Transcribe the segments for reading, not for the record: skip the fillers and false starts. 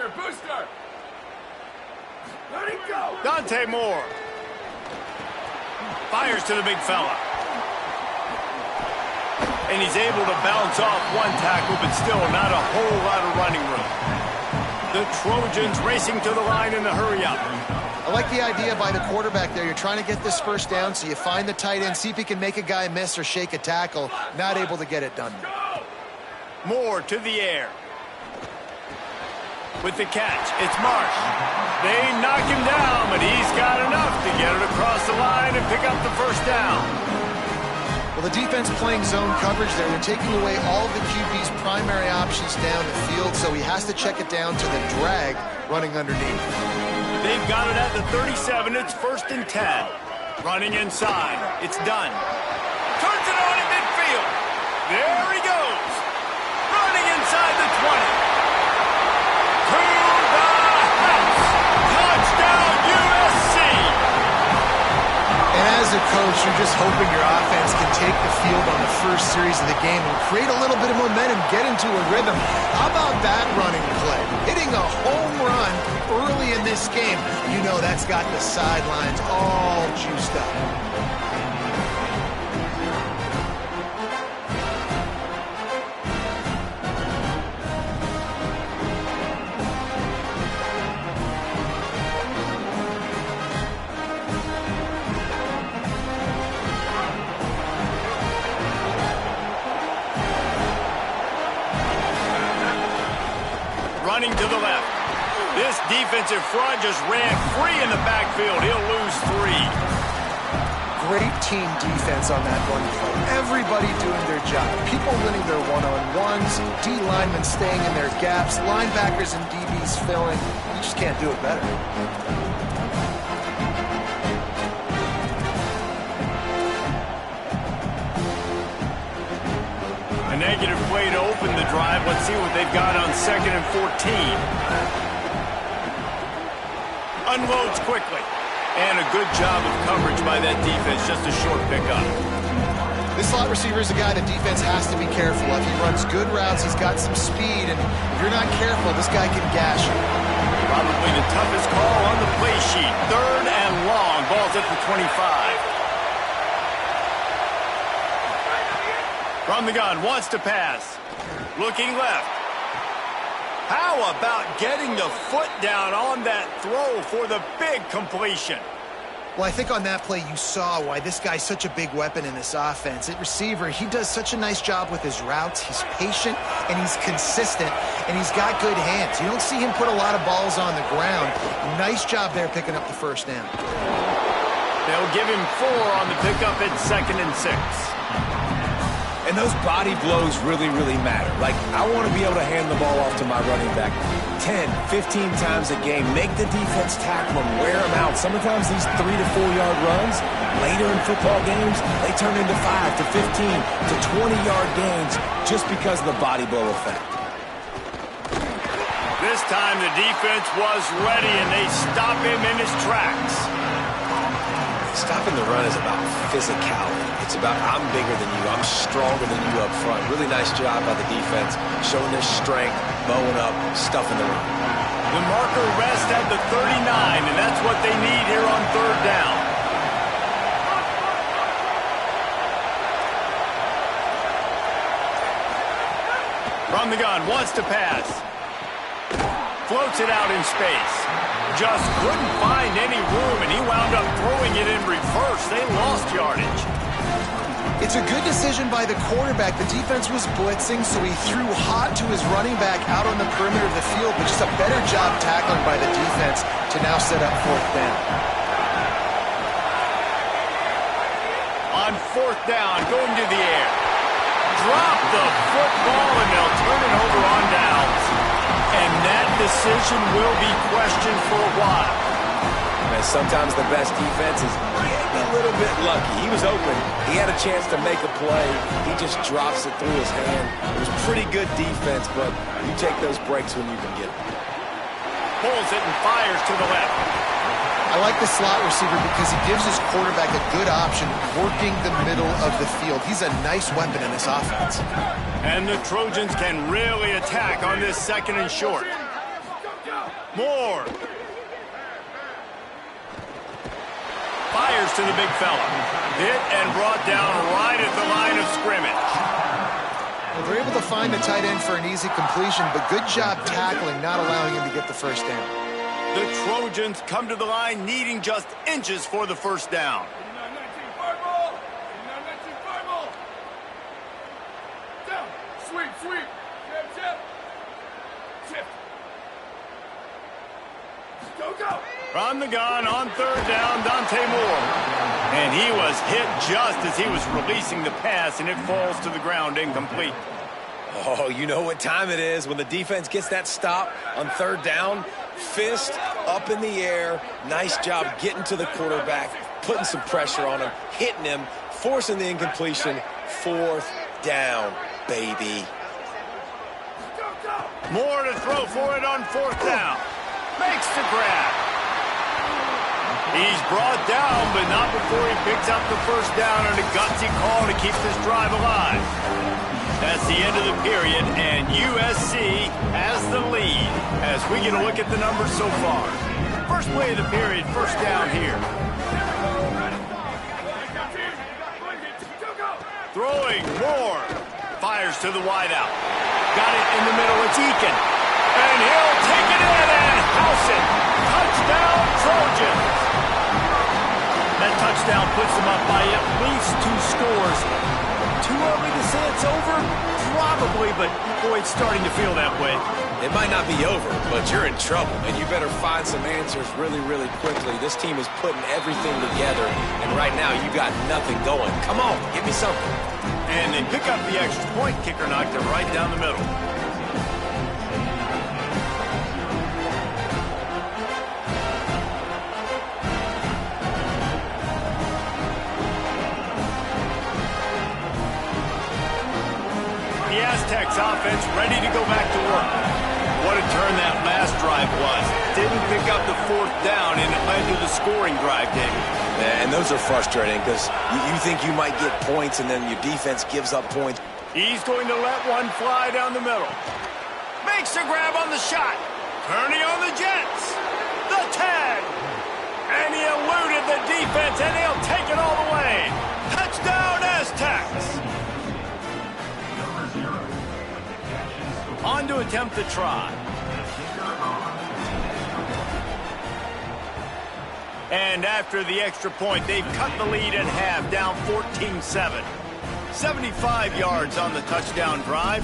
Booster! Let it go! Dante Moore. Fires to the big fella. And he's able to bounce off one tackle, but still not a whole lot of running room. The Trojans racing to the line in the hurry-up. I like the idea by the quarterback there. You're trying to get this first down, so you find the tight end, see if he can make a guy miss or shake a tackle. Not able to get it done. Moore to the air. With the catch, it's Marsh. They knock him down, but he's got enough to get it across the line and pick up the first down. Well, the defense playing zone coverage there. They're taking away all of the QB's primary options down the field, so he has to check it down to the drag running underneath. They've got it at the 37. It's 1st and 10. Running inside. It's done. Turns it on in midfield. There he goes. Running inside the 20. To the house. Touchdown, USC. And as a coach, you're just hoping your offense can take the field on the first series of the game and create a little bit of momentum, get into a rhythm. How about that running play? Hitting a home run early in this game. You know that's got the sidelines all juiced up. Running to the left. This defensive front just ran free in the backfield. He'll lose 3. Great team defense on that one play. Everybody doing their job. People winning their one-on-ones, D linemen staying in their gaps, linebackers and DBs filling. You just can't do it better. A negative play to open the drive. Let's see what they've got on 2nd and 14. Unloads quickly. And a good job of coverage by that defense. Just a short pickup. This slot receiver is a guy the defense has to be careful of. He runs good routes. He's got some speed. And if you're not careful, this guy can gash you. Probably the toughest call on the play sheet. 3rd and long. Ball's at the 25. From the gun, wants to pass. Looking left. How about getting the foot down on that throw for the big completion? Well, I think on that play you saw why this guy's such a big weapon in this offense. At receiver, he does such a nice job with his routes. He's patient, and he's consistent, and he's got good hands. You don't see him put a lot of balls on the ground. Nice job there picking up the first down. They'll give him 4 on the pickup at 2nd and 6. And those body blows really, really matter. Like, I want to be able to hand the ball off to my running back 10, 15 times a game. Make the defense tackle them, wear them out. Sometimes these 3 to 4 yard runs, later in football games, they turn into 5 to 15 to 20 yard gains just because of the body blow effect. This time the defense was ready, and they stop him in his tracks. Stopping the run is about physicality. It's about I'm bigger than you, I'm stronger than you up front. Really nice job by the defense, showing their strength, bowing up, stuffing the run. The marker rests at the 39, and that's what they need here on 3rd down. From the gun, wants to pass. Floats it out in space. Just couldn't find any room, and he wound up throwing it in reverse. They lost yardage. It's a good decision by the quarterback. The defense was blitzing, so he threw hot to his running back out on the perimeter of the field, but just a better job tackling by the defense to now set up 4th down. On 4th down, going to the air. Drop the football, and they'll turn it over on downs. And that decision will be questioned for a while. And sometimes the best defense is getting a little bit lucky. He was open. He had a chance to make a play. He just drops it through his hand. It was pretty good defense, but you take those breaks when you can get them. Pulls it and fires to the left. I like the slot receiver because he gives his quarterback a good option working the middle of the field. He's a nice weapon in this offense. And the Trojans can really attack on this 2nd and short. Moore. Fires to the big fella. Hit and brought down right at the line of scrimmage. Well, they're able to find the tight end for an easy completion, but good job tackling, not allowing him to get the first down. The Trojans come to the line needing just inches for the first down. 89-19 fire ball. 89-19 fire ball. Down. Sweep, sweep. Chip. Chip. Go, go. From the gun on third down, Dante Moore. And he was hit just as he was releasing the pass, and it falls to the ground incomplete. Oh, you know what time it is when the defense gets that stop on third down. Fist up in the air. Nice job getting to the quarterback, putting some pressure on him, hitting him, forcing the incompletion. Fourth down, baby. Go, go. Moore to throw for it on fourth down. Makes the grab. He's brought down, but not before he picks up the first down on a gutsy call to keep this drive alive. That's the end of the period, and USC has the lead as we get a look at the numbers so far. First play of the period, first down here. Throwing, Moore. Fires to the wideout. Got it in the middle, it's Eakin. And he'll take it in and house it. Touchdown, Trojans. That touchdown puts them up by at least 2 scores. Too early to say it's over? Probably, but boy, it's starting to feel that way. It might not be over, but you're in trouble, and you better find some answers really, really quickly. This team is putting everything together, and right now you got nothing going. Come on, give me something. And they pick up the extra point. Kicker knocked it right down the middle. The Aztecs offense ready to go back to work. What a turn that last drive was. Didn't pick up the fourth down, and it led to the scoring drive, David. And those are frustrating because you think you might get points, and then your defense gives up points. He's going to let one fly down the middle. Makes a grab on the shot. Turning on the Jets. The tag. And he eluded the defense, and he'll take it all the way. Touchdown, Aztecs. On to attempt the try. And after the extra point, they've cut the lead in half, down 14-7. 75 yards on the touchdown drive.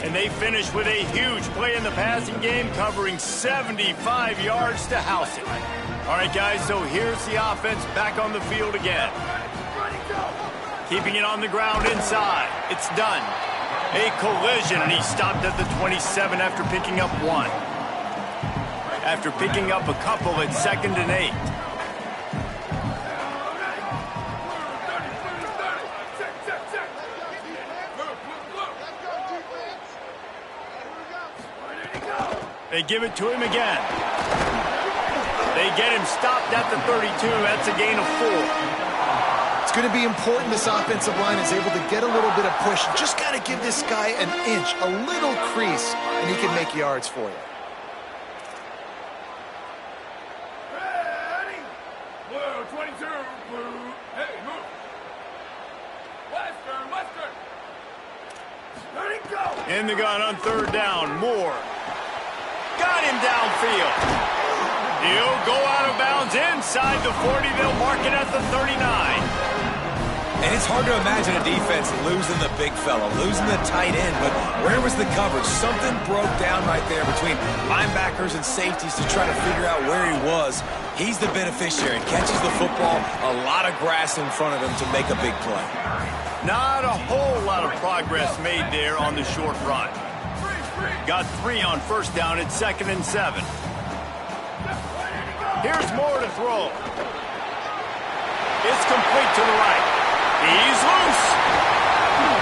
And they finish with a huge play in the passing game, covering 75 yards to house it. All right, guys, so here's the offense back on the field again. Keeping it on the ground inside. It's done. A collision, and he stopped at the 27 after picking up 1. After picking up a couple, it's 2nd and 8. They give it to him again. They get him stopped at the 32. That's a gain of 4. It's going to be important this offensive line is able to get a little bit of push. Just got to give this guy an inch, a little crease, and he can make yards for you. Ready? Blue, 22, blue. Hey, move. Western. Ready, go. In the gun on third down, Moore. Got him downfield. He'll go out of bounds inside the 40. They'll mark it at the 39. And it's hard to imagine a defense losing the big fella, losing the tight end, but where was the coverage? Something broke down right there between linebackers and safeties to try to figure out where he was. He's the beneficiary, catches the football, a lot of grass in front of him to make a big play. Not a whole lot of progress made there on the short run. Got 3 on first down at 2nd and 7. Here's Moore to throw. It's complete to the right. He's loose.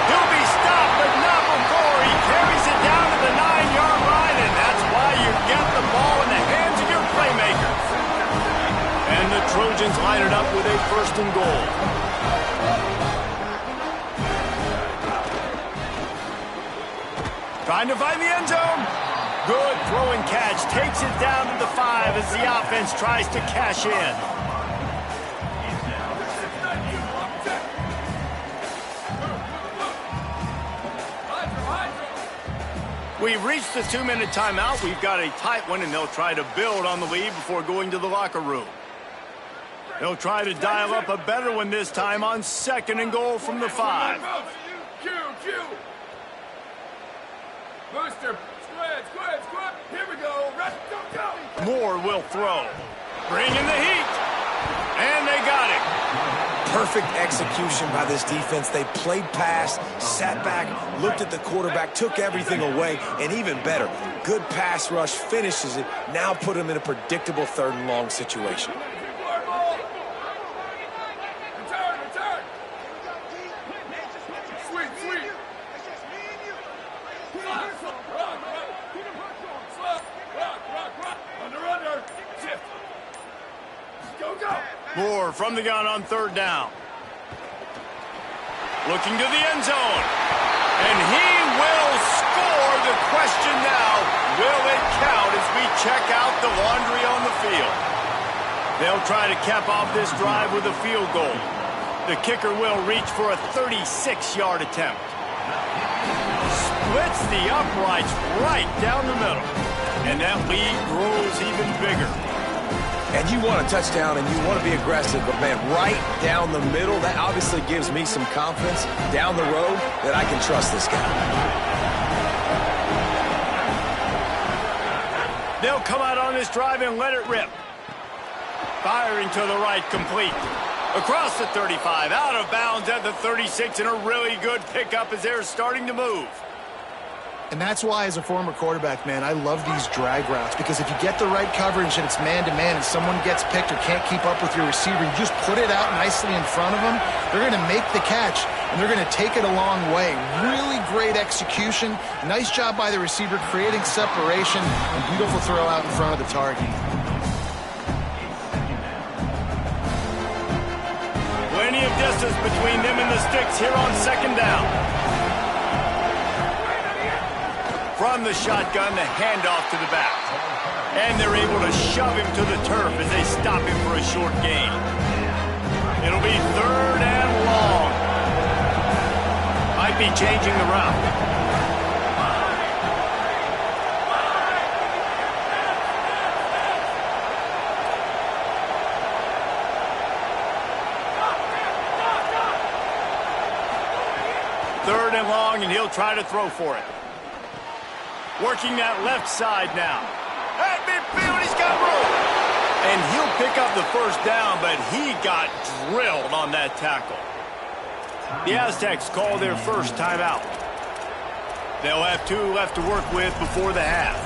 He'll be stopped, but not before he carries it down to the 9-yard line, and that's why you get the ball in the hands of your playmakers. And the Trojans line it up with a 1st and goal. Trying to find the end zone. Good throw and catch. Takes it down to the 5 as the offense tries to cash in. We've reached the 2-minute timeout. We've got a tight one, and they'll try to build on the lead before going to the locker room. They'll try to dial up a better one this time on 2nd and goal from the 5. Booster, squad. Here we go. Rush, go. Moore will throw. Bring in the heat. And they got it. Perfect execution by this defense. They played pass, sat back, looked at the quarterback, took everything away, and even better, good pass rush, finishes it, now put him in a predictable 3rd and long situation. Return. Sweet. Rock. Under. Shift. Go. Moore from the gun on 3rd down. Looking to the end zone. And he will score. The question now, will it count as we check out the laundry on the field? They'll try to cap off this drive with a field goal. The kicker will reach for a 36-yard attempt. Splits the uprights right down the middle. And that lead grows even bigger. And you want a touchdown and you want to be aggressive, but man, right down the middle, that obviously gives me some confidence down the road that I can trust this guy. They'll come out on this drive and let it rip. Firing to the right, complete. Across the 35, out of bounds at the 36, and a really good pickup as they're starting to move. And that's why, as a former quarterback, man, I love these drag routes, because if you get the right coverage and it's man-to-man and someone gets picked or can't keep up with your receiver, you just put it out nicely in front of them, they're going to make the catch, and they're going to take it a long way. Really great execution. Nice job by the receiver creating separation, and beautiful throw out in front of the target. Plenty of distance between them and the sticks here on 2nd down. From the shotgun, the handoff to the back. And they're able to shove him to the turf as they stop him for a short gain. It'll be 3rd and long. Might be changing the route. Third and long, and he'll try to throw for it. Working that left side now. At midfield, he's got room. And he'll pick up the 1st down, but he got drilled on that tackle. The Aztecs call their first timeout. They'll have 2 left to work with before the half.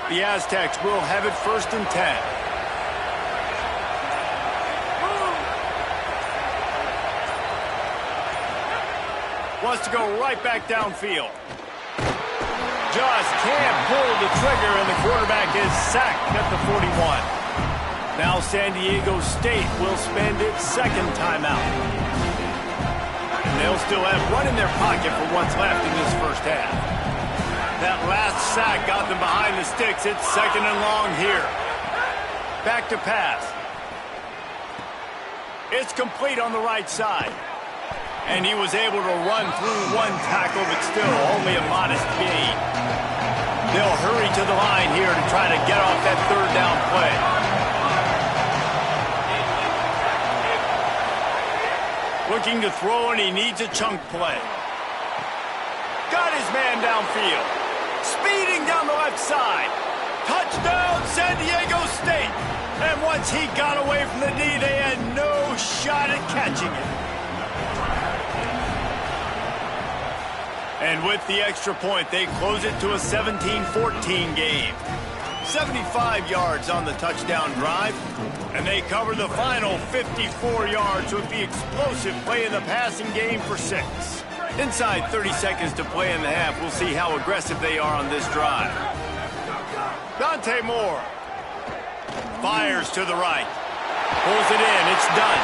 The Aztecs will have it 1st and 10. Wants to go right back downfield. Just can't pull the trigger, and the quarterback is sacked at the 41. Now San Diego State will spend its 2nd timeout. And they'll still have one in their pocket for what's left in this 1st half. That last sack got them behind the sticks. It's 2nd and long here. Back to pass. It's complete on the right side. And he was able to run through 1 tackle, but still only a modest gain. They'll hurry to the line here to try to get off that 3rd down play. Looking to throw, and he needs a chunk play. Got his man downfield. Speeding down the left side. Touchdown, San Diego State. And once he got away from the D, they had no shot at catching it. And with the extra point, they close it to a 17-14 game. 75 yards on the touchdown drive, and they cover the final 54 yards with the explosive play in the passing game for 6. Inside 30 seconds to play in the half, we'll see how aggressive they are on this drive. Dante Moore. Fire. Fires to the right. Pulls it in. It's done.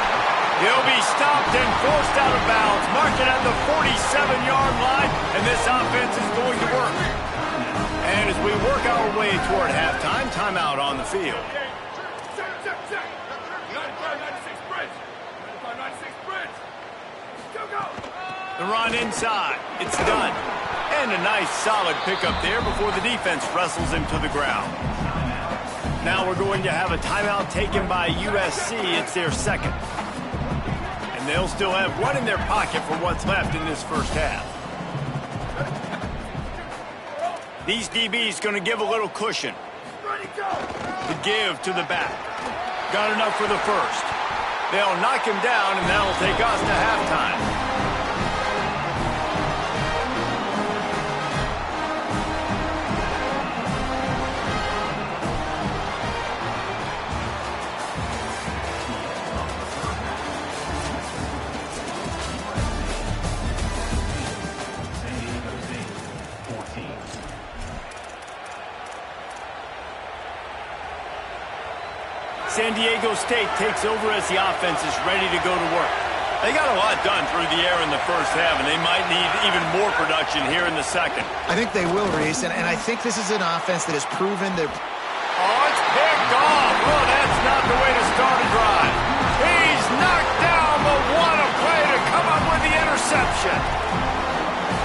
He'll be stopped and forced out of bounds. Mark it at the 47-yard line, and this offense is going to work. And as we work our way toward halftime, timeout on the field. The run inside. It's done. And a nice solid pickup there before the defense wrestles him to the ground. Now we're going to have a timeout taken by USC. It's their second. And they'll still have one in their pocket for what's left in this first half. These DBs going to give a little cushion. The give to the back. Got enough for the first. They'll knock him down, and that'll take us to halftime. San Diego State takes over as the offense is ready to go to work. They got a lot done through the air in the first half, and they might need even more production here in the second. I think they will, Reese, and I think this is an offense that has proven their... Oh, it's picked off. Oh, that's not the way to start a drive. He's knocked down, but what a play to come up with the interception.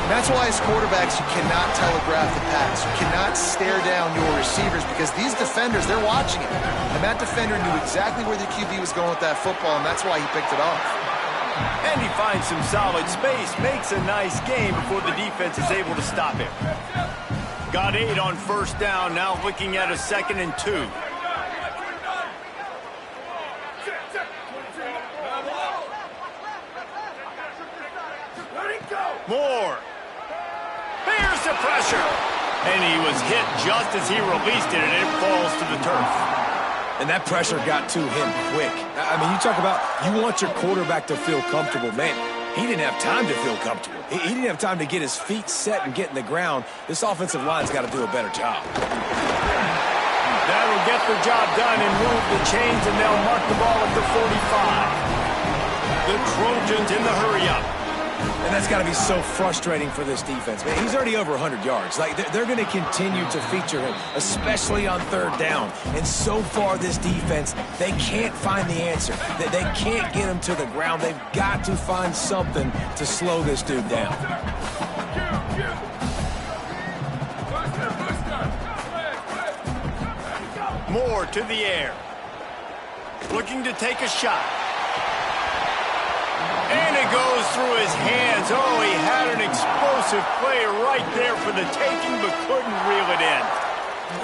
That's why as quarterbacks, you cannot telegraph the pass. You cannot stare down your receivers because these defenders, they're watching it. And that defender knew exactly where the QB was going with that football, and that's why he picked it off. And he finds some solid space, makes a nice game before the defense is able to stop him. Got 8 on first down, now looking at a 2nd and 2. Moore. Here's the pressure. And he was hit just as he released it, and it falls to the turf. And that pressure got to him quick. I mean, you talk about you want your quarterback to feel comfortable. Man, he didn't have time to feel comfortable. He didn't have time to get his feet set and get in the ground. This offensive line's got to do a better job. That'll get the job done and move the chains, and they'll mark the ball at the 45. The Trojans in the hurry-up. And that's got to be so frustrating for this defense. Man, he's already over 100 yards. Like, they're going to continue to feature him, especially on third down. And so far, this defense, they can't find the answer. They can't get him to the ground. They've got to find something to slow this dude down. Moore to the air. Looking to take a shot. And it goes through his hands. Oh, he had an explosive play right there for the taking, but couldn't reel it in.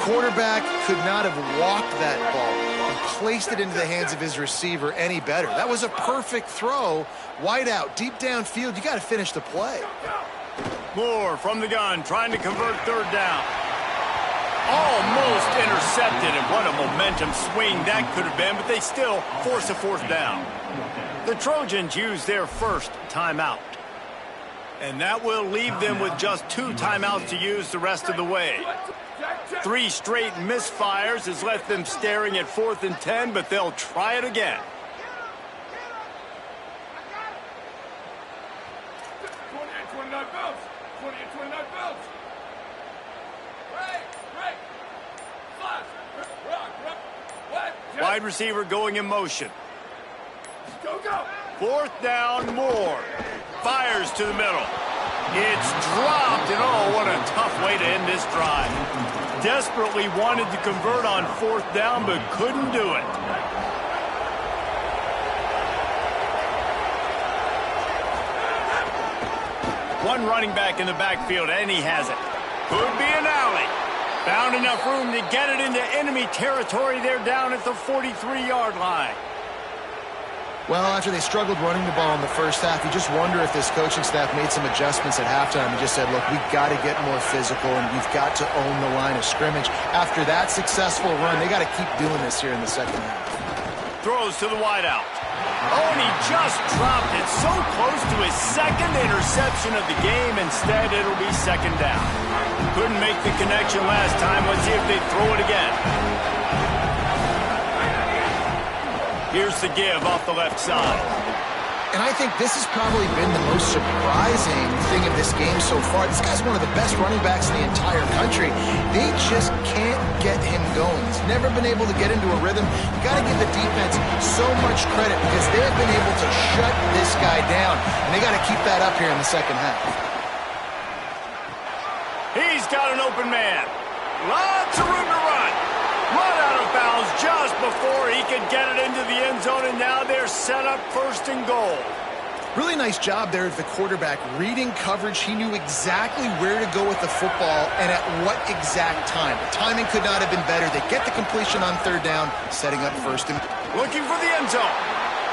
Quarterback could not have walked that ball and placed it into the hands of his receiver any better. That was a perfect throw. Wide out, deep downfield. You got to finish the play. Moore from the gun, trying to convert third down. Almost intercepted, and what a momentum swing that could have been, but they still force a fourth down. The Trojans use their first timeout. And that will leave them with just 2 timeouts to use the rest of the way. 3 straight misfires has left them staring at 4th and 10, but they'll try it again. 28-29 belts. 28-29 belts. Wide receiver going in motion. Go, go. 4th down, Moore. Fires to the middle. It's dropped, and oh, what a tough way to end this drive. Desperately wanted to convert on 4th down, but couldn't do it. One running back in the backfield, and he has it. Could be an alley. Found enough room to get it into enemy territory. They're down at the 43-yard line. Well, after they struggled running the ball in the first half, you just wonder if this coaching staff made some adjustments at halftime and just said, look, we've got to get more physical and we've got to own the line of scrimmage. After that successful run, they got to keep doing this here in the second half. Throws to the wideout. Oh, and he just dropped it so close to his 2nd interception of the game. Instead, it'll be 2nd down. Couldn't make the connection last time. Let's see if they throw it again. Here's the give off the left side. And I think this has probably been the most surprising thing of this game so far. This guy's one of the best running backs in the entire country. They just can't get him going. He's never been able to get into a rhythm. You got to give the defense so much credit because they have been able to shut this guy down. And they got to keep that up here in the second half. He's got an open man. Lots of room to run. Run out of bounds just before he could get it into the end zone, and now they're set up first and goal. Really nice job there of the quarterback reading coverage. He knew exactly where to go with the football and at what exact time. The timing could not have been better. They get the completion on third down, setting up first and... Looking for the end zone.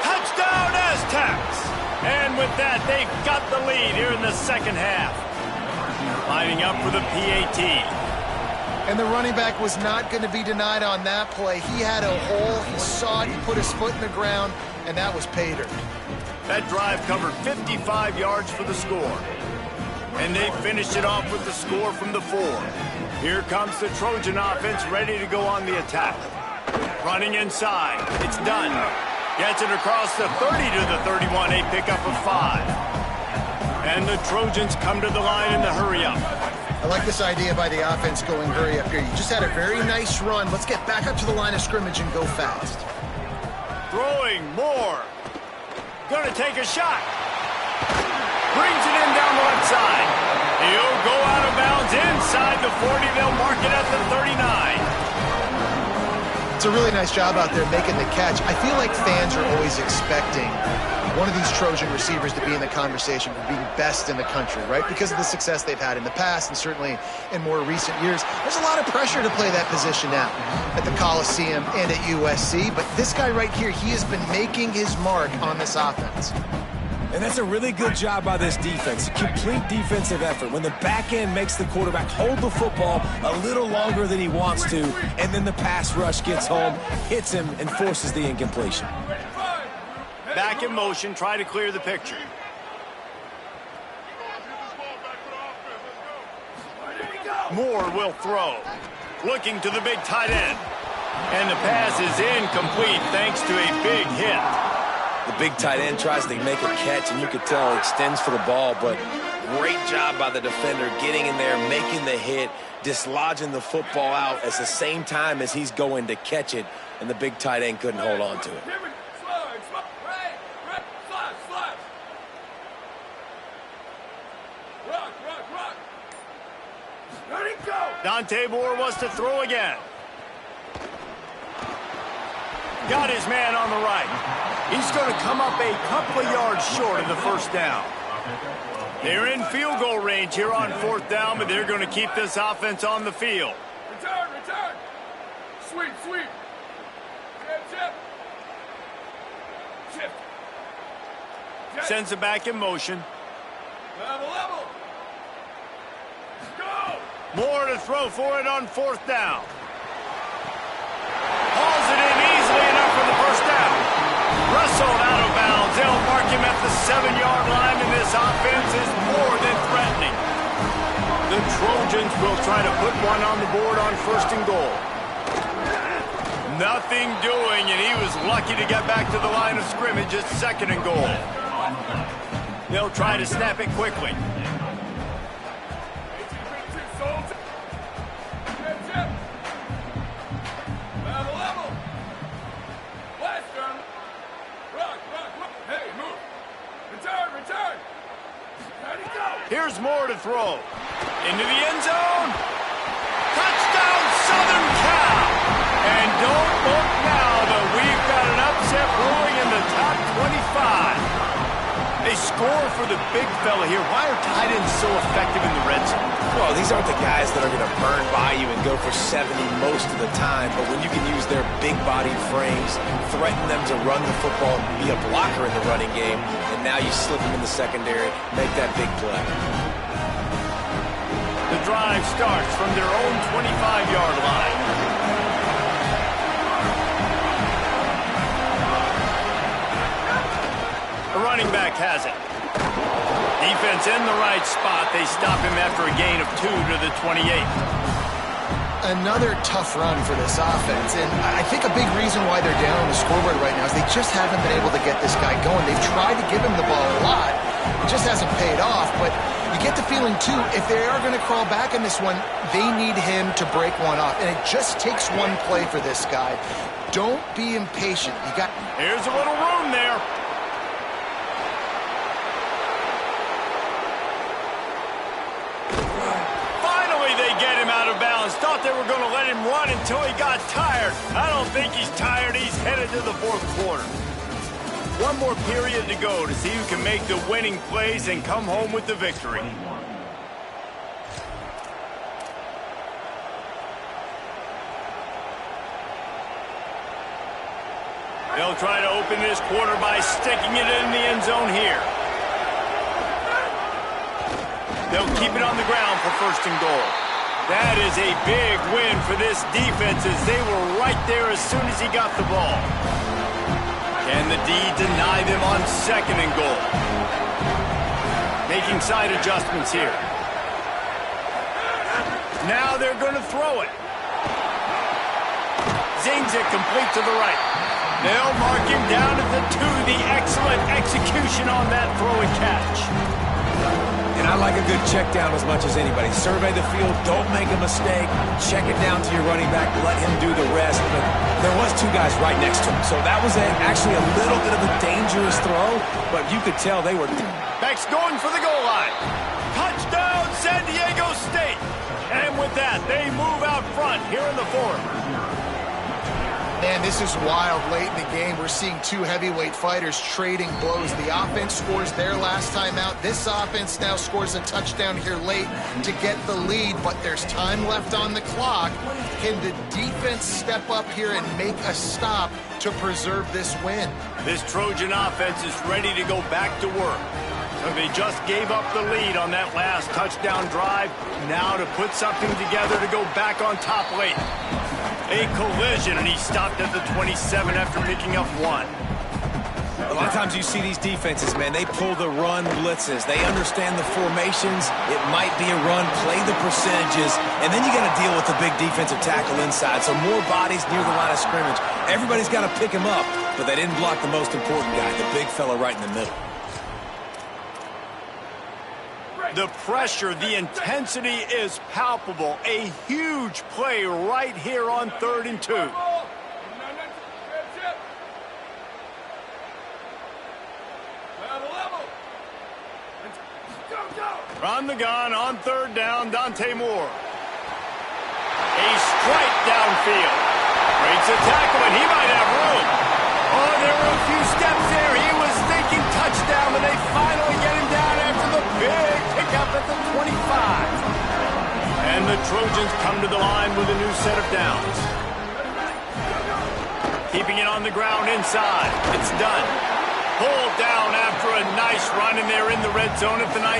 Touchdown Aztecs! And with that, they've got the lead here in the second half. Lining up for the PAT. And the running back was not going to be denied on that play. He had a hole, he saw it, he put his foot in the ground, and that was pay dirt. That drive covered 55 yards for the score. And they finished it off with the score from the 4. Here comes the Trojan offense ready to go on the attack. Running inside. It's done. Gets it across the 30 to the 31, a pickup of 5. And the Trojans come to the line in the hurry-up. I like this idea by the offense going hurry up here. You just had a very nice run. Let's get back up to the line of scrimmage and go fast. Throwing more. Gonna take a shot. Brings it in down the left side. He'll go out of bounds inside the 40. They'll mark it at the 39. It's a really nice job out there making the catch. I feel like fans are always expecting one of these Trojan receivers to be in the conversation for being best in the country, right? Because of the success they've had in the past and certainly in more recent years. There's a lot of pressure to play that position now at the Coliseum and at USC. But this guy right here, he has been making his mark on this offense. And that's a really good job by this defense. Complete defensive effort. When the back end makes the quarterback hold the football a little longer than he wants to, and then the pass rush gets home, hits him, and forces the incompletion. Back in motion, try to clear the picture. Moore will throw. Looking to the big tight end. And the pass is incomplete thanks to a big hit. The big tight end tries to make a catch, and you could tell extends for the ball, but great job by the defender getting in there, making the hit, dislodging the football out at the same time as he's going to catch it, and the big tight end couldn't hold on to it. Dante Moore wants to throw again. Got his man on the right. He's going to come up a couple of yards short of the first down. They're in field goal range here on fourth down, but they're going to keep this offense on the field. Return. Sweep. Chip. Sends it back in motion. Level. Go. Moore to throw for it on fourth down. Hauls it in easily enough for the first down. Wrestled out of bounds. They'll mark him at the 7-yard line, and this offense is more than threatening. The Trojans will try to put one on the board on first and goal. Nothing doing, and he was lucky to get back to the line of scrimmage at second and goal. They'll try to snap it quickly. Here's Moore to throw. Into the end zone. Touchdown, Southern Cal. And don't look now, but we've got an upset brewing in the top 25. They score for the big fella here. Why are tight ends so effective in the red zone? Well, these aren't the guys that are going to burn by you and go for 70 most of the time, but when you can use their big-bodied frames, threaten them to run the football and be a blocker in the running game, and now you slip them in the secondary, make that big play. The drive starts from their own 25-yard line. The running back has it. Defense in the right spot. They stop him after a gain of 2 to the 28. Another tough run for this offense, and I think a big reason why they're down on the scoreboard right now is they just haven't been able to get this guy going. They've tried to give him the ball a lot. It just hasn't paid off, but you get the feeling, too, if they are going to crawl back in this one, they need him to break one off, and it just takes one play for this guy. Don't be impatient. Here's a little room there. Get him out of bounds. Thought they were going to let him run until he got tired. I don't think he's tired. He's headed to the fourth quarter. One more period to go to see who can make the winning plays and come home with the victory. They'll try to open this quarter by sticking it in the end zone here. They'll keep it on the ground for first and goal. That is a big win for this defense as they were right there as soon as he got the ball. Can the D deny them on second and goal? Making side adjustments here. Now they're going to throw it. Zings it complete to the right. They'll mark him down at the 2. The excellent execution on that throw and catch. And I like a good check down as much as anybody. Survey the field, don't make a mistake, check it down to your running back, let him do the rest. But there was 2 guys right next to him, so that was actually a little bit of a dangerous throw, but you could tell they were... Beck's going for the goal line. Touchdown, San Diego State. And with that, they move out front here in the fourth. Man, this is wild late in the game. We're seeing 2 heavyweight fighters trading blows. The offense scores their last time out. This offense now scores a touchdown here late to get the lead, but there's time left on the clock. Can the defense step up here and make a stop to preserve this win? This Trojan offense is ready to go back to work. So they just gave up the lead on that last touchdown drive. Now to put something together to go back on top late. A collision, and he stopped at the 27 after picking up 1. A lot of times you see these defenses, man, they pull the run blitzes. They understand the formations. It might be a run, play the percentages, and then you got to deal with the big defensive tackle inside. So more bodies near the line of scrimmage. Everybody's got to pick him up, but they didn't block the most important guy, the big fella right in the middle. The pressure, the intensity is palpable. A huge play right here on 3rd and 2. From the gun on 3rd down, Dante Moore. A strike downfield. Breaks a tackle, and he might have room. Oh, there were a few steps there. He was thinking touchdown, but they finally get him down after the big pickup at the 25. And the Trojans come to the line with a new set of downs. Keeping it on the ground inside. It's done. Pulled down after a nice run, and they're in the red zone at the 19.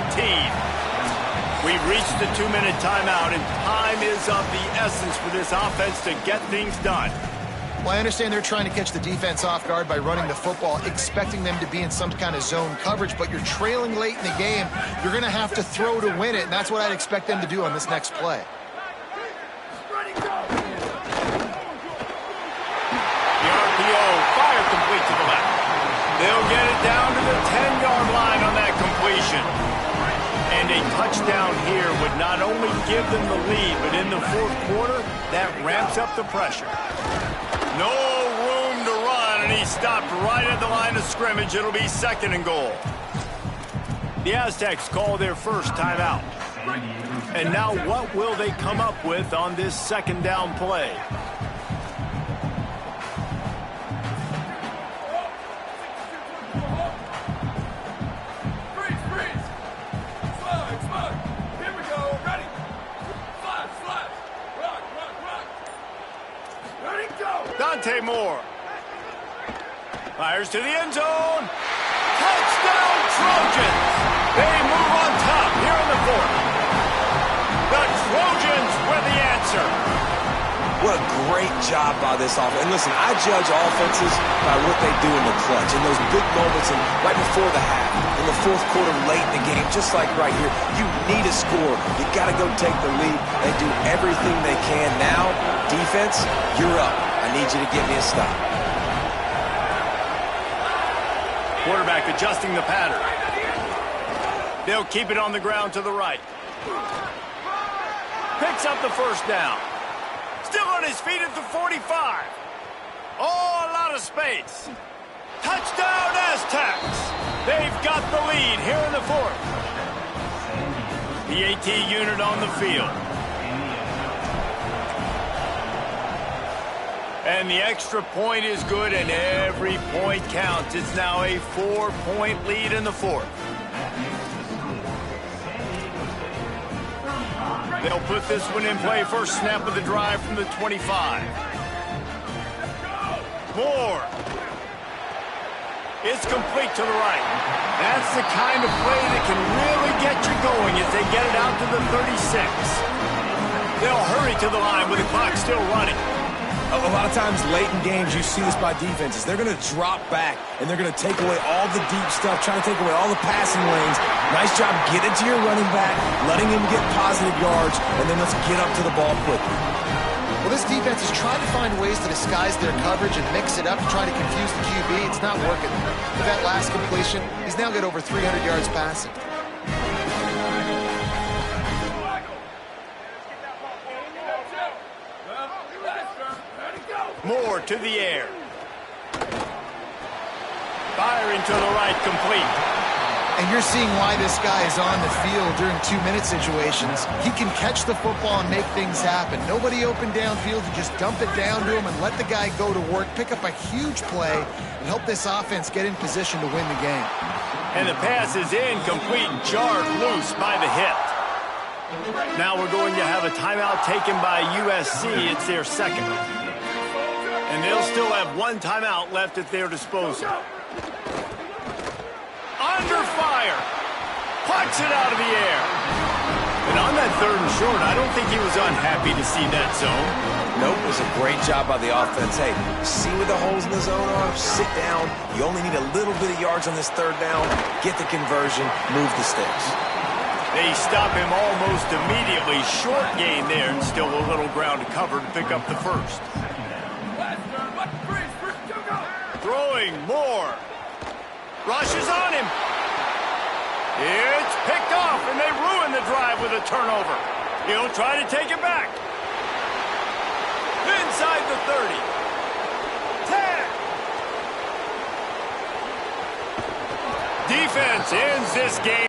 We've reached the 2-minute timeout, and time is of the essence for this offense to get things done. Well, I understand they're trying to catch the defense off guard by running the football, expecting them to be in some kind of zone coverage, but you're trailing late in the game. You're going to have to throw to win it, and that's what I'd expect them to do on this next play. The RPO, fire complete to the left. They'll get it down to the 10-yard line on that completion. And a touchdown here would not only give them the lead, but in the fourth quarter, that ramps up the pressure. No room to run, and he stopped right at the line of scrimmage. It'll be 2nd and goal. The Aztecs call their first timeout. And now what will they come up with on this 2nd down play? Dante Moore. Fires to the end zone. Touchdown, Trojans. They move on top here in the fourth. The Trojans were the answer. What a great job by this offense. And listen, I judge offenses by what they do in the clutch, in those big moments and right before the half, in the fourth quarter, late in the game, just like right here. You need a score. You got to go take the lead. They do everything they can. Now, defense, you're up. I need you to give me a stop. Quarterback adjusting the pattern. They'll keep it on the ground to the right. Picks up the first down. Still on his feet at the 45. Oh, a lot of space. Touchdown Aztecs. They've got the lead here in the fourth. The AT unit on the field. And the extra point is good, and every point counts. It's now a 4-point lead in the fourth. They'll put this one in play. First snap of the drive from the 25. Moore. It's complete to the right. That's the kind of play that can really get you going as they get it out to the 36. They'll hurry to the line with the clock still running. A lot of times late in games, you see this by defenses. They're going to drop back, and they're going to take away all the deep stuff, trying to take away all the passing lanes. Nice job getting to your running back, letting him get positive yards, and then let's get up to the ball quickly. Well, this defense is trying to find ways to disguise their coverage and mix it up to try to confuse the QB. It's not working. With that last completion, he's now got over 300 yards passing. Moore to the air. Firing to the right, complete. And you're seeing why this guy is on the field during 2-minute situations. He can catch the football and make things happen. Nobody open downfield. You just dump it down to him and let the guy go to work, pick up a huge play, and help this offense get in position to win the game. And the pass is incomplete, jarred loose by the hit. Now we're going to have a timeout taken by USC. It's their second. And they'll still have one timeout left at their disposal. Under fire. Pucks it out of the air. And on that third and short, I don't think he was unhappy to see that zone. Nope, it was a great job by the offense. Hey, see where the holes in the zone are? Sit down. You only need a little bit of yards on this third down. Get the conversion. Move the sticks. They stop him almost immediately. Short gain there, and still a little ground to cover to pick up the first. Throwing Moore. Rushes on him. It's picked off, and they ruin the drive with a turnover. He'll try to take it back. Inside the 30. 10. Defense ends this game.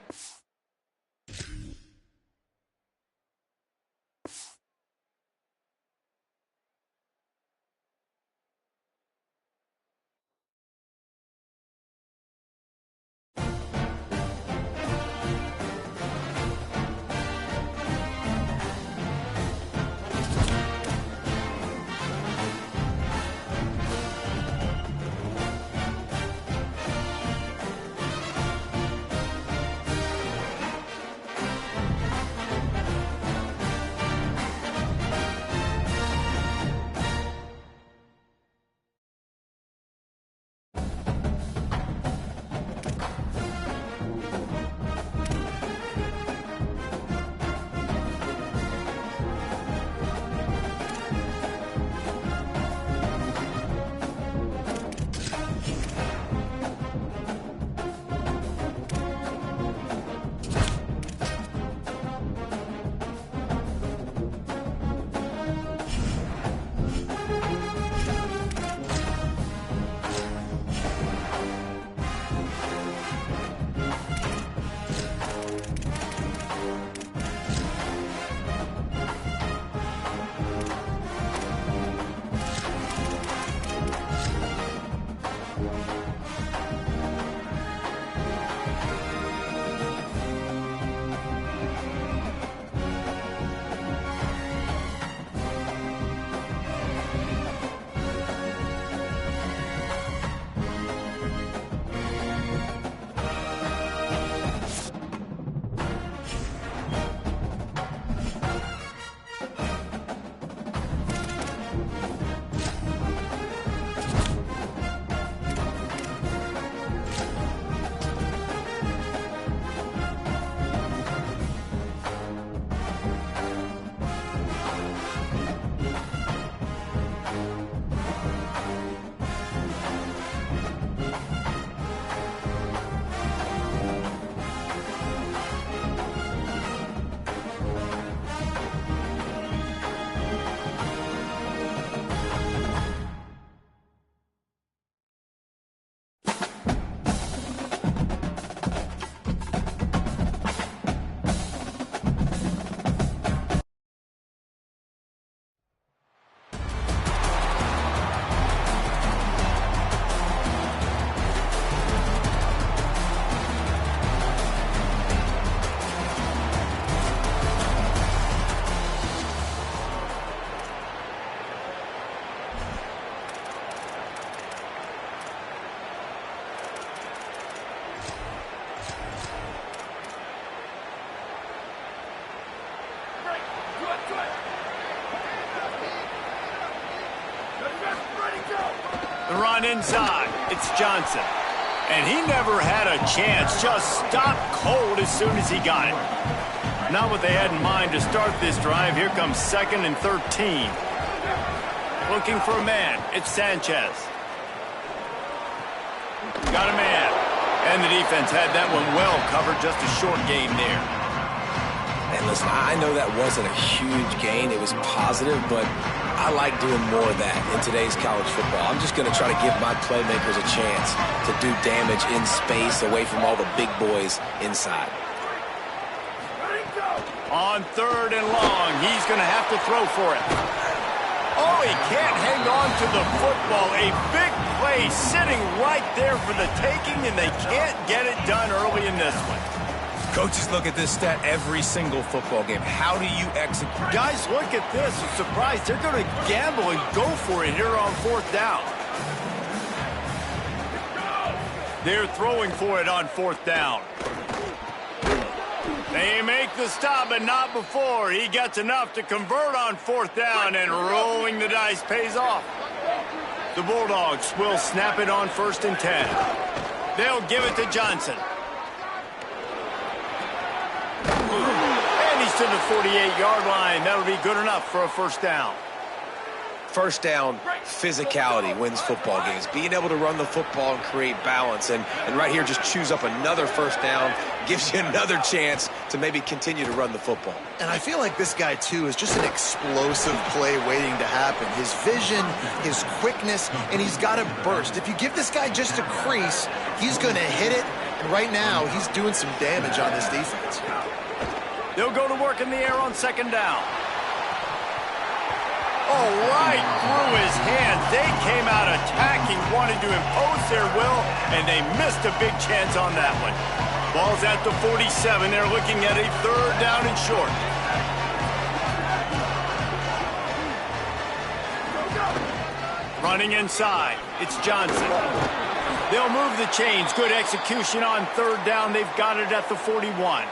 The run inside. It's Johnson. And he never had a chance. Just stopped cold as soon as he got it. Not what they had in mind to start this drive. Here comes 2nd and 13. Looking for a man. It's Sanchez. Got a man. And the defense had that one well covered. Just a short game there. And listen, I know that wasn't a huge gain. It was positive, but I like doing more of that in today's college football. I'm just going to try to give my playmakers a chance to do damage in space away from all the big boys inside. On 3rd and long, he's going to have to throw for it. Oh, he can't hang on to the football. A big play sitting right there for the taking, and they can't get it done early in this one. Coaches look at this stat every single football game. How do you execute? Guys, look at this. I'm surprised. They're going to gamble and go for it here on 4th down. They're throwing for it on 4th down. They make the stop, but not before. He gets enough to convert on 4th down, and rolling the dice pays off. The Bulldogs will snap it on 1st and 10. They'll give it to Johnson. And he's to the 48-yard line. That'll be good enough for a 1st down. First down, physicality wins football games. Being able to run the football and create balance. And right here, just choose up another 1st down. Gives you another chance to maybe continue to run the football. And I feel like this guy, too, is just an explosive play waiting to happen. His vision, his quickness, and he's got a burst. If you give this guy just a crease, he's going to hit it. And right now, he's doing some damage on this defense. They'll go to work in the air on 2nd down. Oh, right through his hands. They came out attacking, wanted to impose their will, and they missed a big chance on that one. Ball's at the 47. They're looking at a 3rd down and short. Running inside. It's Johnson. They'll move the chains. Good execution on 3rd down. They've got it at the 41.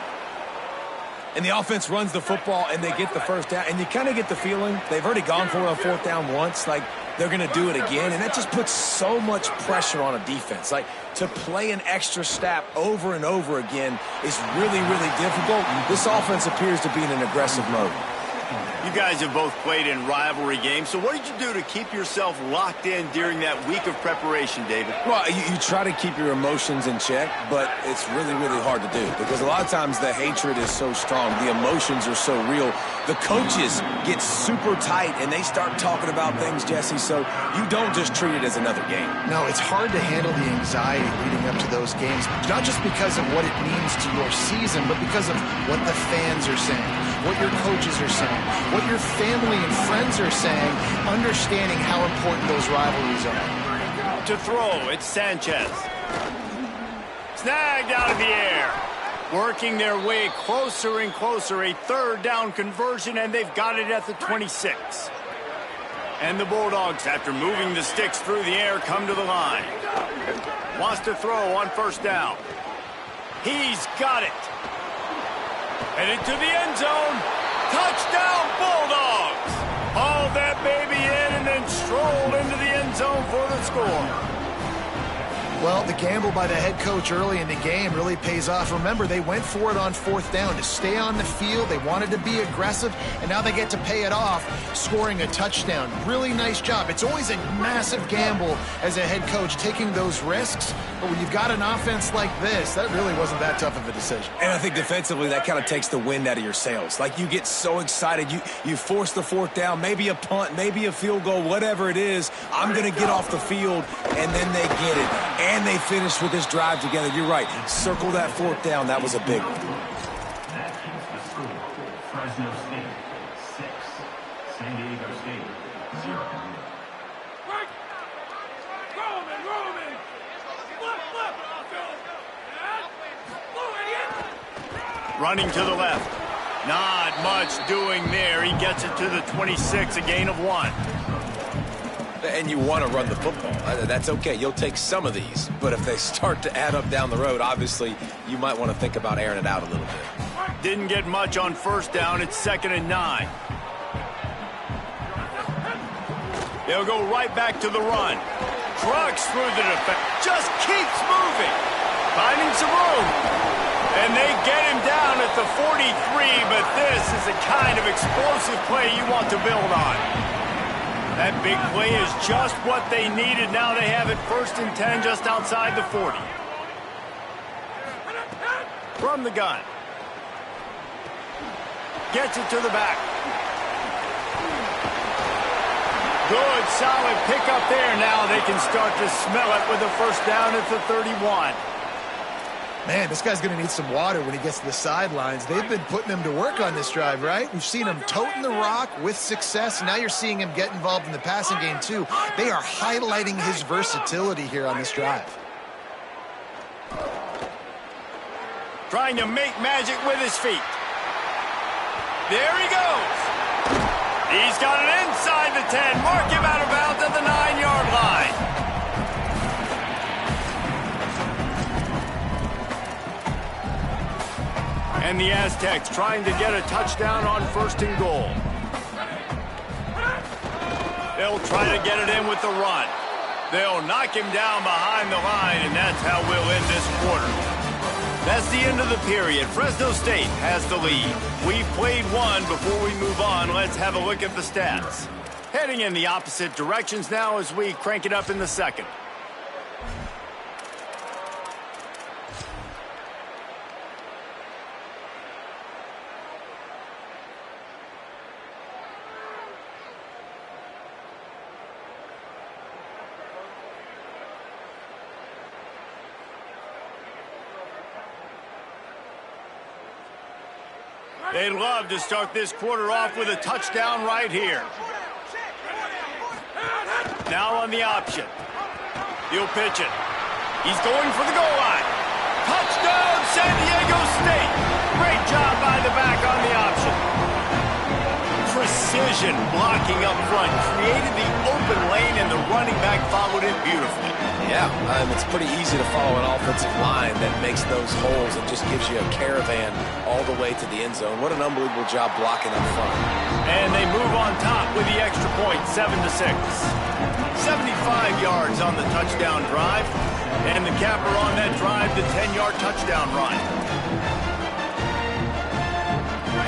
And the offense runs the football, and they get the 1st down. And you kind of get the feeling they've already gone for it on 4th down once. Like, they're going to do it again. And that just puts so much pressure on a defense. Like, to play an extra snap over and over again is really, really difficult. This offense appears to be in an aggressive mode. You guys have both played in rivalry games, so what did you do to keep yourself locked in during that week of preparation, David? Well, you try to keep your emotions in check, but it's really, really hard to do because a lot of times the hatred is so strong, the emotions are so real. The coaches get super tight, and they start talking about things, Jesse, so you don't just treat it as another game. No, it's hard to handle the anxiety leading up to those games, not just because of what it means to your season, but because of what the fans are saying, what your coaches are saying, what your family and friends are saying, understanding how important those rivalries are. To throw, it's Sanchez. Snagged out of the air. Working their way closer and closer. A 3rd down conversion, and they've got it at the 26. And the Bulldogs, after moving the sticks through the air, come to the line. Wants to throw on 1st down. He's got it. Headed to the end zone. Touchdown, Bulldogs! Hauled that baby in and then strolled into the end zone for the score. Well, the gamble by the head coach early in the game really pays off. Remember, they went for it on 4th down to stay on the field. They wanted to be aggressive, and now they get to pay it off, scoring a touchdown. Really nice job. It's always a massive gamble as a head coach taking those risks, but when you've got an offense like this, that really wasn't that tough of a decision. And I think defensively, that kind of takes the wind out of your sails. Like, you get so excited. You force the 4th down, maybe a punt, maybe a field goal, whatever it is. I'm going to get off the field, and then they get it. And they finished with this drive together. You're right. Circle that 4th down. That was a big one. Fresno State 6, San Diego State 0. Roman. Running to the left. Not much doing there. He gets it to the 26, a gain of 1. And you want to run the football. That's okay. You'll take some of these. But if they start to add up down the road, obviously, you might want to think about airing it out a little bit. Didn't get much on 1st down. It's 2nd and 9. They'll go right back to the run. Try breaks through the defense. Just keeps moving. Finding some room. And they get him down at the 43, but this is the kind of explosive play you want to build on. That big play is just what they needed. Now they have it 1st and 10 just outside the 40. From the gun. Gets it to the back. Good, solid pickup there. Now they can start to smell it with a 1st down at the 31. Man, this guy's going to need some water when he gets to the sidelines. They've been putting him to work on this drive, right? We've seen him toting the rock with success. Now you're seeing him get involved in the passing game, too. They are highlighting his versatility here on this drive. Trying to make magic with his feet. There he goes. He's got it inside the 10. Mark him out of bounds at the 9-yard line. And the Aztecs trying to get a touchdown on 1st and goal. They'll try to get it in with the run. They'll knock him down behind the line, and that's how we'll end this quarter. That's the end of the period. Fresno State has the lead. We've played one. Before we move on, let's have a look at the stats. Heading in the opposite directions now as we crank it up in the 2nd. They'd love to start this quarter off with a touchdown right here. Now on the option. He'll pitch it. He's going for the goal line. Touchdown, San Diego State. Great job by the back on the option. Precision blocking up front. Created the open lane, and the running back followed it beautifully. Yeah, it's pretty easy to follow an offensive line that makes those holes and just gives you a caravan all the way to the end zone. What an unbelievable job blocking up front. And they move on top with the extra point, 7-6. 75 yards on the touchdown drive. And the capper on that drive, the 10-yard touchdown run.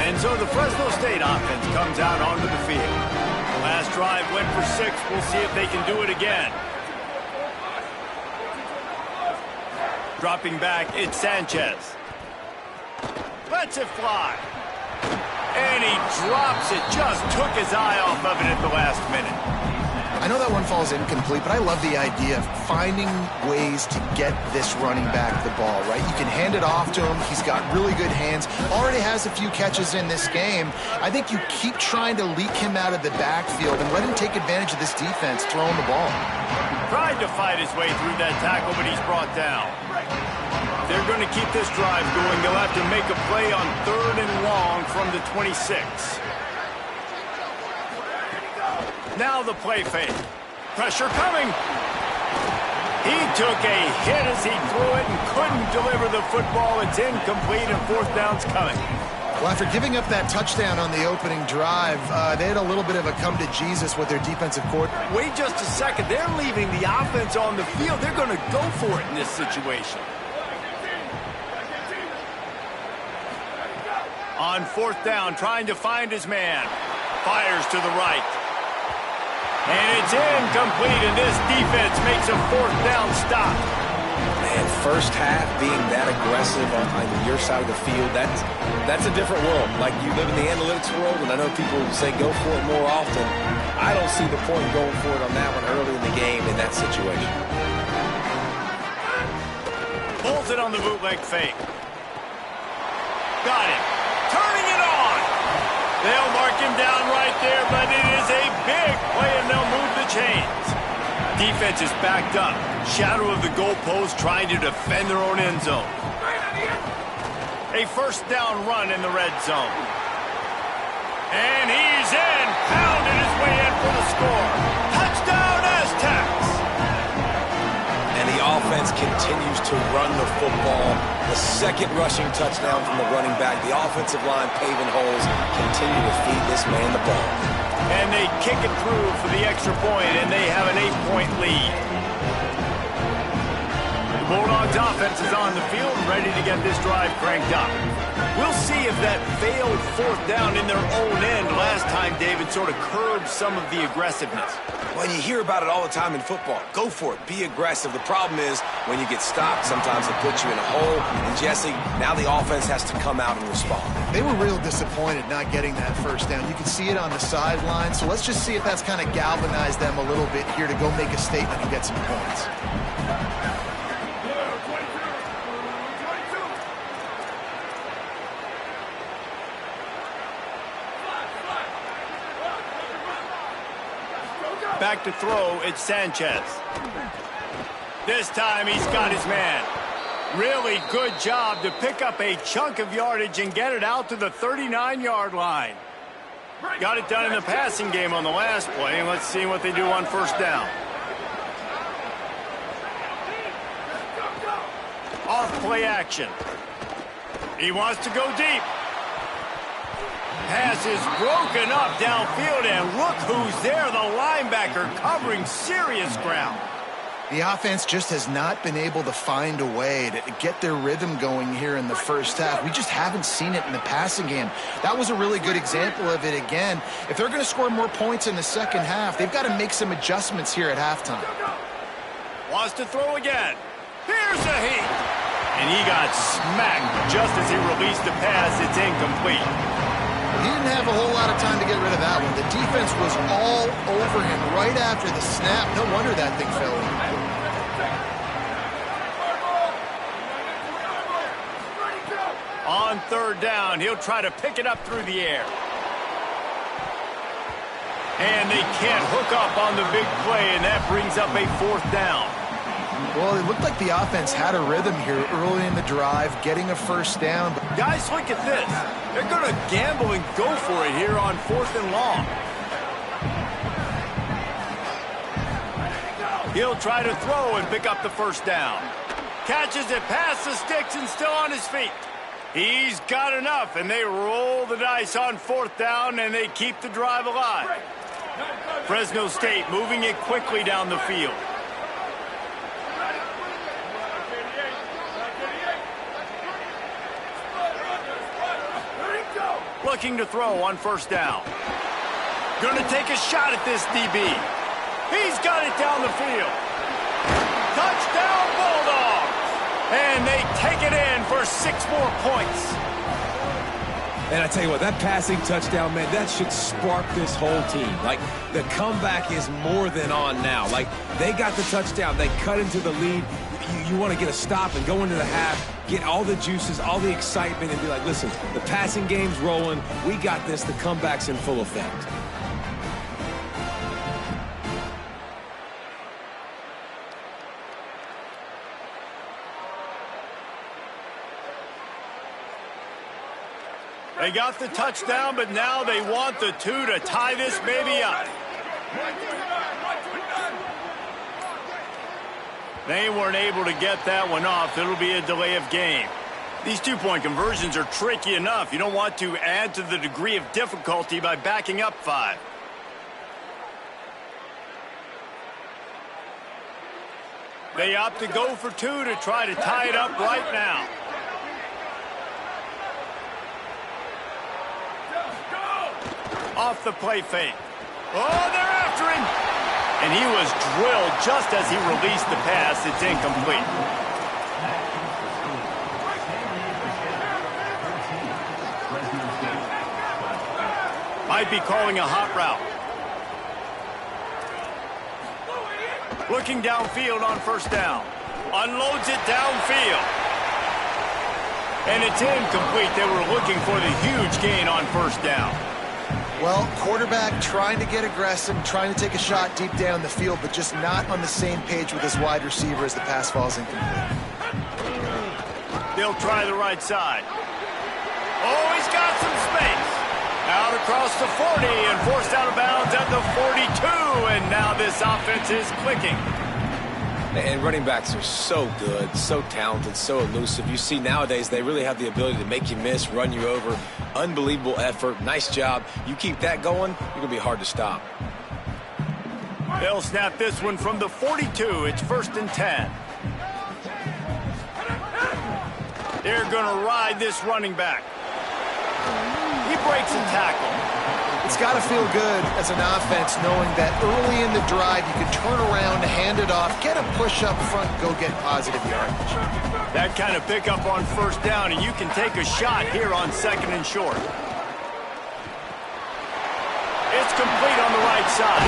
And so the Fresno State offense comes out onto the field. Last drive went for 6. We'll see if they can do it again. Dropping back, it's Sanchez. Lets it fly. And he drops it. Just took his eye off of it at the last minute. I know that one falls incomplete, but I love the idea of finding ways to get this running back the ball, right? You can hand it off to him. He's got really good hands. Already has a few catches in this game. I think you keep trying to leak him out of the backfield and let him take advantage of this defense throwing the ball. Tried to fight his way through that tackle, but he's brought down. They're going to keep this drive going. They'll have to make a play on 3rd and long from the 26. Now the play fake. Pressure coming. He took a hit as he threw it and couldn't deliver the football. It's incomplete and 4th down's coming. Well, after giving up that touchdown on the opening drive, they had a little bit of a come to Jesus with their defensive coordinator. Wait just a second. They're leaving the offense on the field. They're going to go for it in this situation. On 4th down, trying to find his man. Fires to the right. And it's incomplete, and this defense makes a 4th down stop. Man, first half being that aggressive on your side of the field, that's a different world. Like, you live in the analytics world, and I know people say go for it more often. I don't see the point going for it on that one early in the game in that situation. Pulls it on the bootleg fake. Got it. Turning it on. They'll mark him down right there, but it is a big play, and they'll move the chains. Defense is backed up. Shadow of the goalpost trying to defend their own end zone. A 1st down run in the red zone. And he's in. Pounded his way in for the score. Touchdown, Aztecs. And the offense continues to run the football. The 2nd rushing touchdown from the running back. The offensive line paving holes. Continue to feed this man the ball. And they kick it through for the extra point, and they have an 8-point lead. His offense is on the field and ready to get this drive cranked up. We'll see if that failed fourth down in their own end last time, David, sort of curbed some of the aggressiveness. Well, you hear about it all the time in football. Go for it. Be aggressive. The problem is when you get stopped, sometimes it puts you in a hole. And, Jesse, now the offense has to come out and respond. They were real disappointed not getting that first down. You can see it on the sideline. So let's just see if that's kind of galvanized them a little bit here to go make a statement and get some points. Back to throw, it's Sanchez. This time he's got his man. Really good job to pick up a chunk of yardage and get it out to the 39-yard line. Got it done in the passing game on the last play, and let's see what they do on first down. Off play action. He wants to go deep. Pass is broken up downfield, and look who's there, the linebacker covering serious ground. The offense just has not been able to find a way to get their rhythm going here in the first half. We just haven't seen it in the passing game. That was a really good example of it again. If they're going to score more points in the second half, they've got to make some adjustments here at halftime. Wants to throw again. Here's a heat. And he got smacked just as he released the pass. It's incomplete. He didn't have a whole lot of time to get rid of that one. The defense was all over him right after the snap. No wonder that thing fell in. On third down, he'll try to pick it up through the air. And they can't hook up on the big play, and that brings up a fourth down. Well, it looked like the offense had a rhythm here early in the drive, getting a first down. Guys, look at this. They're going to gamble and go for it here on fourth and long. He'll try to throw and pick up the first down. Catches it past the sticks and still on his feet. He's got enough, and they roll the dice on fourth down, and they keep the drive alive. Fresno State moving it quickly down the field. Looking to throw on first down. Going to take a shot at this DB. He's got it down the field. Touchdown Bulldogs! And they take it in for 6 more points. And I tell you what, that passing touchdown, man, that should spark this whole team. Like, the comeback is more than on now. Like, they got the touchdown. They cut into the lead. You want to get a stop and go into the half, get all the juices, all the excitement, and be like, listen, the passing game's rolling. We got this. The comeback's in full effect. They got the touchdown, but now they want the 2 to tie this baby up. They weren't able to get that one off. It'll be a delay of game. These 2-point conversions are tricky enough. You don't want to add to the degree of difficulty by backing up 5. They opt to go for 2 to try to tie it up right now. Off the play fake. Oh, they're after him. And he was drilled just as he released the pass. It's incomplete. Might be calling a hot route. Looking downfield on first down. Unloads it downfield. And it's incomplete. They were looking for the huge gain on first down. Well, quarterback trying to get aggressive, trying to take a shot deep down the field, but just not on the same page with his wide receiver as the pass falls incomplete. They'll try the right side. Oh, he's got some space. Out across the 40 and forced out of bounds at the 42, and now this offense is clicking. And running backs are so good, so talented, so elusive. You see nowadays they really have the ability to make you miss, run you over. Unbelievable effort. Nice job. You keep that going, you're going to be hard to stop. They'll snap this one from the 42. It's 1st and 10. They're going to ride this running back. He breaks a tackle. It's got to feel good as an offense knowing that early in the drive you can turn around, hand it off, get a push up front, go get positive yardage. That kind of pickup on first down, and you can take a shot here on 2nd and short. It's complete on the right side.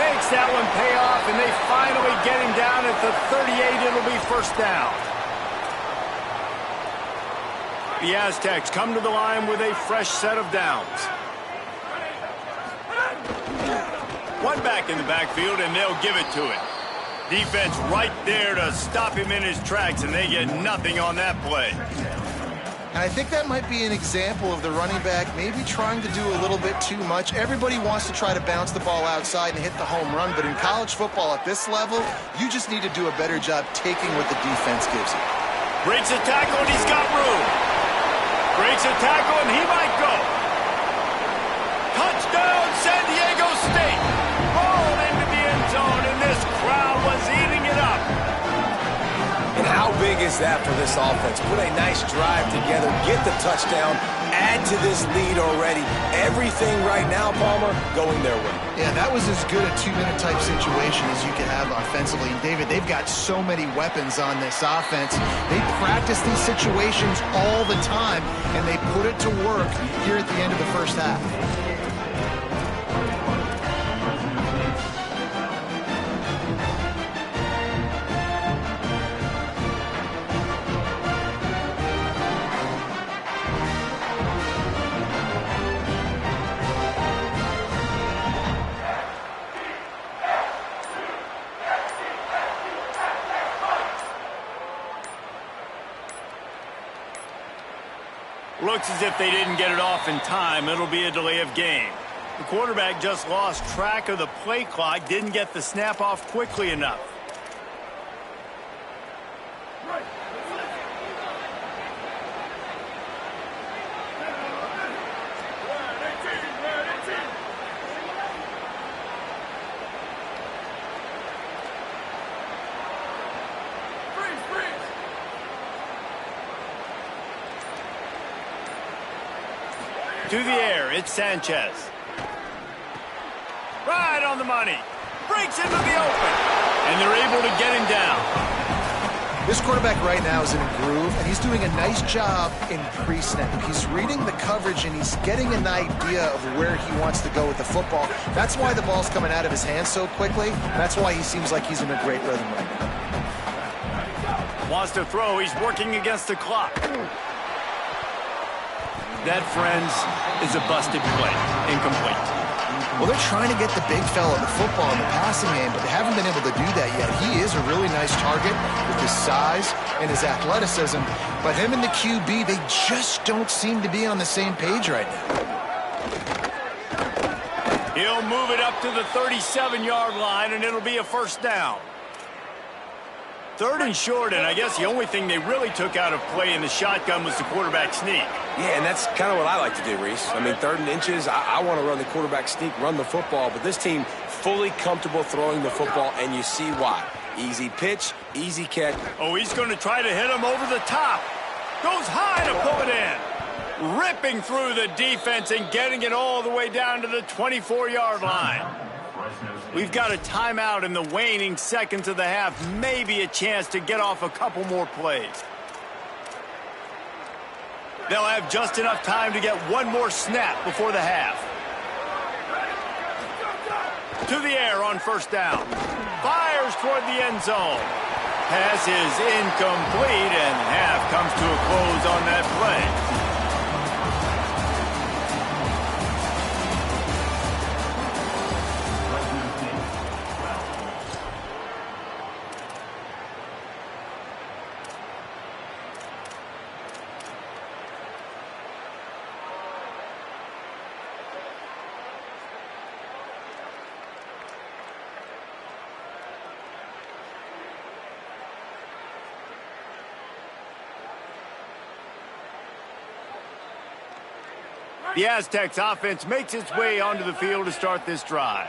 Makes that one pay off, and they finally get him down at the 38. It'll be first down. The Aztecs come to the line with a fresh set of downs. One back in the backfield, and they'll give it to it. Defense right there to stop him in his tracks, and they get nothing on that play. And I think that might be an example of the running back maybe trying to do a little bit too much. Everybody wants to try to bounce the ball outside and hit the home run, but in college football at this level, you just need to do a better job taking what the defense gives you. Breaks a tackle, and he's got room. Breaks a tackle, and he might go. Touchdown, San Diego State. Ball into the end zone, and this crowd was eating it up. And how big is that for this offense? Put a nice drive together, get the touchdown, add to this lead already. Everything right now, Palmer, going their way. Yeah, that was as good a two-minute type situation as you could have offensively. And David, they've got so many weapons on this offense. They practice these situations all the time, and they put it to work here at the end of the first half. Looks as if they didn't get it off in time. It'll be a delay of game. The quarterback just lost track of the play clock, didn't get the snap off quickly enough. To the air, it's Sanchez. Right on the money. Breaks into the open. And they're able to get him down. This quarterback right now is in a groove, and he's doing a nice job in pre-snap. He's reading the coverage, and he's getting an idea of where he wants to go with the football. That's why the ball's coming out of his hands so quickly. That's why he seems like he's in a great rhythm right now. Wants to throw. He's working against the clock. That, friends, is a busted play. Incomplete. Well, they're trying to get the big fella the football in the passing game, but they haven't been able to do that yet. He is a really nice target with his size and his athleticism, but him and the QB, they just don't seem to be on the same page right now. He'll move it up to the 37-yard line, and it'll be a first down. 3rd and short, and I guess the only thing they really took out of play in the shotgun was the quarterback sneak. Yeah, and that's kind of what I like to do, Reese. I mean, 3rd and inches, I want to run the quarterback sneak, run the football, but this team fully comfortable throwing the football, and you see why. Easy pitch, easy catch. Oh, he's going to try to hit him over the top. Goes high to pull it in. Ripping through the defense and getting it all the way down to the 24-yard line. We've got a timeout in the waning seconds of the half. Maybe a chance to get off a couple more plays. They'll have just enough time to get one more snap before the half. To the air on first down. Fires toward the end zone. Pass is incomplete, and half comes to a close on that play. The Aztecs offense makes its way onto the field to start this drive.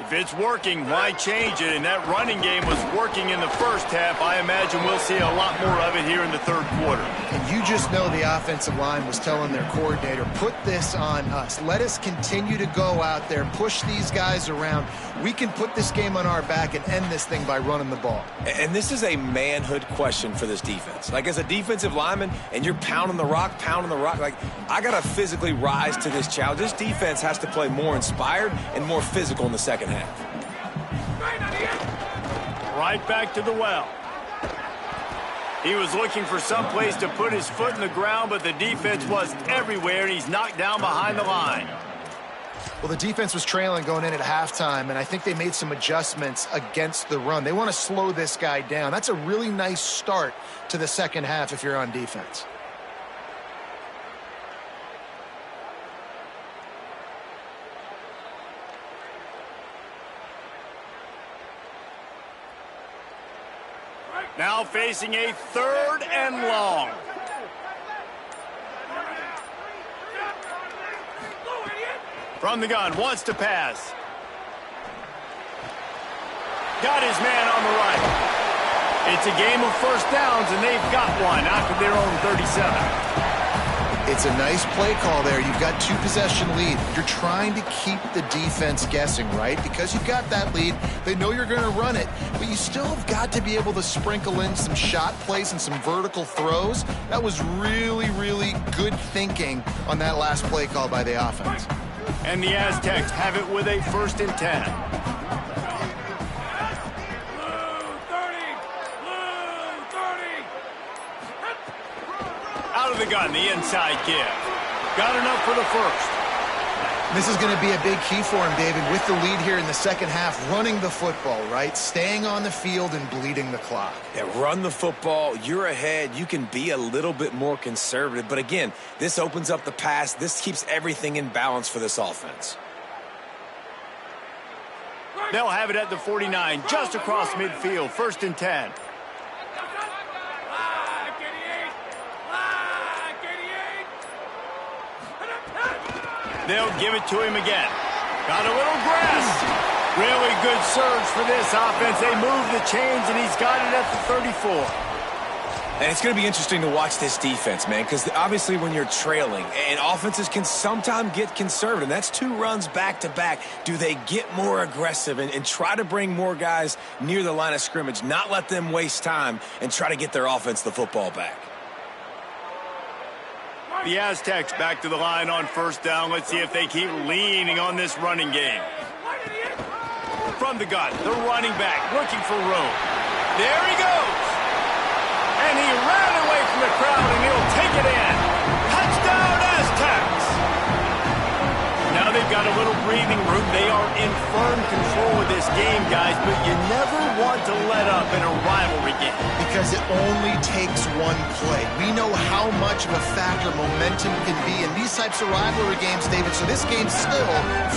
If it's working, why change it? And that running game was working in the first half. I imagine we'll see a lot more of it here in the third quarter. And you just know the offensive line was telling their coordinator, put this on us. Let us continue to go out there, push these guys around. We can put this game on our back and end this thing by running the ball. And this is a manhood question for this defense. Like, as a defensive lineman, and you're pounding the rock, like, I got to physically rise to this challenge. This defense has to play more inspired and more physical in the second half. Right back to the well. He was looking for some place to put his foot in the ground, but the defense was everywhere, and he's knocked down behind the line. Well, the defense was trailing going in at halftime, and I think they made some adjustments against the run. They want to slow this guy down. That's a really nice start to the second half if you're on defense. Now facing a 3rd and long. From the gun, wants to pass. Got his man on the right. It's a game of first downs, and they've got one after their own 37. It's a nice play call there. You've got 2-possession lead. You're trying to keep the defense guessing, right? Because you've got that lead. They know you're going to run it, but you still have got to be able to sprinkle in some shot plays and some vertical throws. That was really, really good thinking on that last play call by the offense. And the Aztecs have it with a 1st and 10. Out of the gun, the inside give. Got enough for the first. This is going to be a big key for him, David, with the lead here in the second half, running the football, right? Staying on the field and bleeding the clock. Yeah, run the football. You're ahead. You can be a little bit more conservative. But again, this opens up the pass. This keeps everything in balance for this offense. They'll have it at the 49, just across midfield, 1st and 10. They'll give it to him again. Got a little grass. Really good surge for this offense. They move the chains, and he's got it at the 34. And it's going to be interesting to watch this defense, man, because obviously when you're trailing, and offenses can sometimes get conservative. That's 2 runs back-to-back. Do they get more aggressive and try to bring more guys near the line of scrimmage, not let them waste time, and try to get their offense the football back? The Aztecs back to the line on 1st down. Let's see if they keep leaning on this running game. From the gun, the running back looking for room. There he goes. And he ran away from the crowd, and he'll take it in. Touchdown, Aztecs. Now they've got a little breathing room. They are in firm control of this game, guys, but you never want to let up in a rivalry game. Because it only takes one play. We know how much of a factor momentum can be in these types of rivalry games, David, so this game's still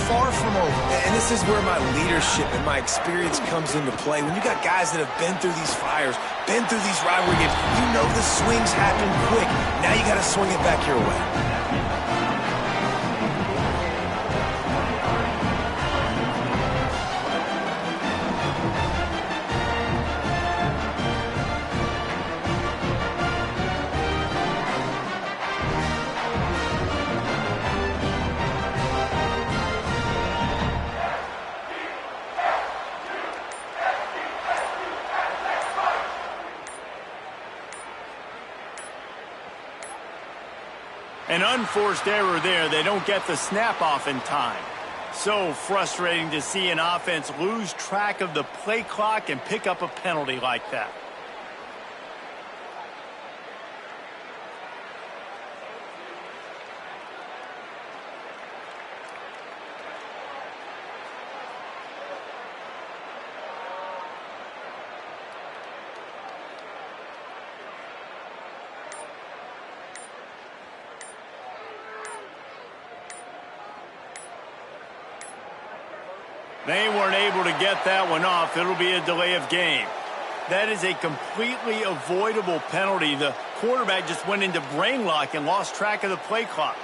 far from over. And this is where my leadership and my experience comes into play. When you got guys that have been through these fires, been through these rivalry games, you know the swings happen quick. Now you got to swing it back your way. An unforced error there. They don't get the snap off in time. So frustrating to see an offense lose track of the play clock and pick up a penalty like that. They weren't able to get that one off. It'll be a delay of game. That is a completely avoidable penalty. The quarterback just went into brain lock and lost track of the play clock.